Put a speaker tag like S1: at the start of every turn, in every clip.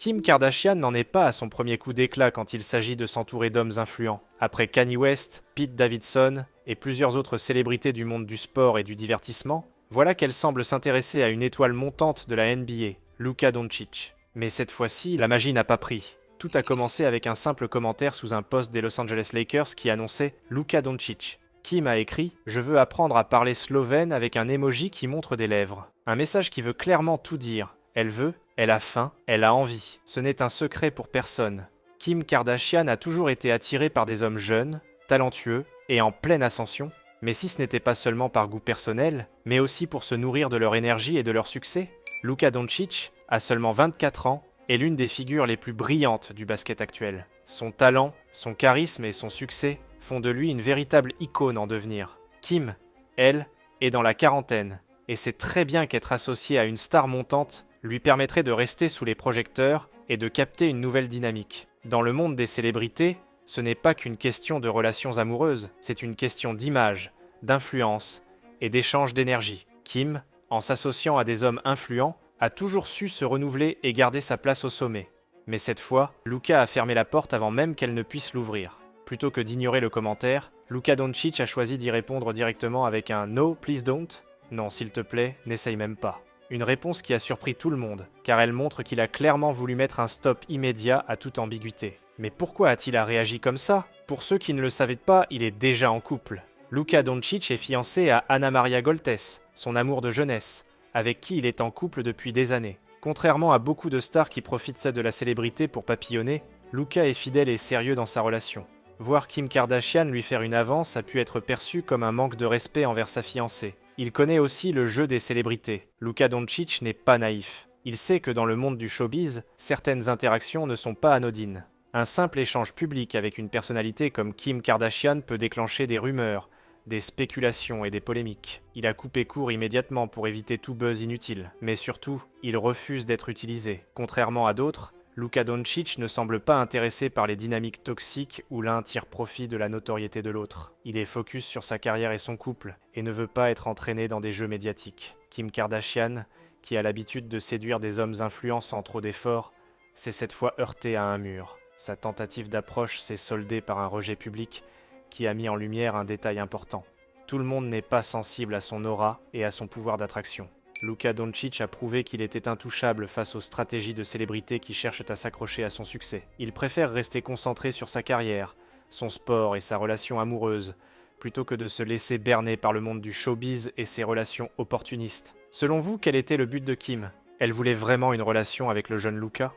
S1: Kim Kardashian n'en est pas à son premier coup d'éclat quand il s'agit de s'entourer d'hommes influents. Après Kanye West, Pete Davidson et plusieurs autres célébrités du monde du sport et du divertissement, voilà qu'elle semble s'intéresser à une étoile montante de la NBA, Luka Doncic. Mais cette fois-ci, la magie n'a pas pris. Tout a commencé avec un simple commentaire sous un post des Los Angeles Lakers qui annonçait Luka Doncic. Kim a écrit « Je veux apprendre à parler slovène avec un emoji qui montre des lèvres ». Un message qui veut clairement tout dire. Elle veut, elle a faim, elle a envie. Ce n'est un secret pour personne. Kim Kardashian a toujours été attirée par des hommes jeunes, talentueux et en pleine ascension. Mais si ce n'était pas seulement par goût personnel, mais aussi pour se nourrir de leur énergie et de leur succès, Luka Doncic, à seulement 24 ans, est l'une des figures les plus brillantes du basket actuel. Son talent, son charisme et son succès font de lui une véritable icône en devenir. Kim, elle, est dans la quarantaine, et sait très bien qu'être associée à une star montante lui permettrait de rester sous les projecteurs et de capter une nouvelle dynamique. Dans le monde des célébrités, ce n'est pas qu'une question de relations amoureuses, c'est une question d'image, d'influence et d'échange d'énergie. Kim, en s'associant à des hommes influents, a toujours su se renouveler et garder sa place au sommet. Mais cette fois, Luka a fermé la porte avant même qu'elle ne puisse l'ouvrir. Plutôt que d'ignorer le commentaire, Luka Doncic a choisi d'y répondre directement avec un « No, please don't ». Non, s'il te plaît, n'essaye même pas. Une réponse qui a surpris tout le monde, car elle montre qu'il a clairement voulu mettre un stop immédiat à toute ambiguïté. Mais pourquoi a-t-il réagi comme ça? Pour ceux qui ne le savaient pas, il est déjà en couple. Luka Doncic est fiancé à Anna Maria Goltes, son amour de jeunesse, avec qui il est en couple depuis des années. Contrairement à beaucoup de stars qui profitent de la célébrité pour papillonner, Luka est fidèle et sérieux dans sa relation. Voir Kim Kardashian lui faire une avance a pu être perçu comme un manque de respect envers sa fiancée. Il connaît aussi le jeu des célébrités. Luka Doncic n'est pas naïf. Il sait que dans le monde du showbiz, certaines interactions ne sont pas anodines. Un simple échange public avec une personnalité comme Kim Kardashian peut déclencher des rumeurs, des spéculations et des polémiques. Il a coupé court immédiatement pour éviter tout buzz inutile. Mais surtout, il refuse d'être utilisé. Contrairement à d'autres, Luka Doncic ne semble pas intéressé par les dynamiques toxiques où l'un tire profit de la notoriété de l'autre. Il est focus sur sa carrière et son couple, et ne veut pas être entraîné dans des jeux médiatiques. Kim Kardashian, qui a l'habitude de séduire des hommes influents sans trop d'efforts, s'est cette fois heurté à un mur. Sa tentative d'approche s'est soldée par un rejet public qui a mis en lumière un détail important. Tout le monde n'est pas sensible à son aura et à son pouvoir d'attraction. Luka Doncic a prouvé qu'il était intouchable face aux stratégies de célébrités qui cherchent à s'accrocher à son succès. Il préfère rester concentré sur sa carrière, son sport et sa relation amoureuse, plutôt que de se laisser berner par le monde du showbiz et ses relations opportunistes. Selon vous, quel était le but de Kim? Elle voulait vraiment une relation avec le jeune Luka?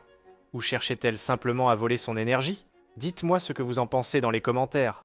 S1: Ou cherchait-elle simplement à voler son énergie? Dites-moi ce que vous en pensez dans les commentaires.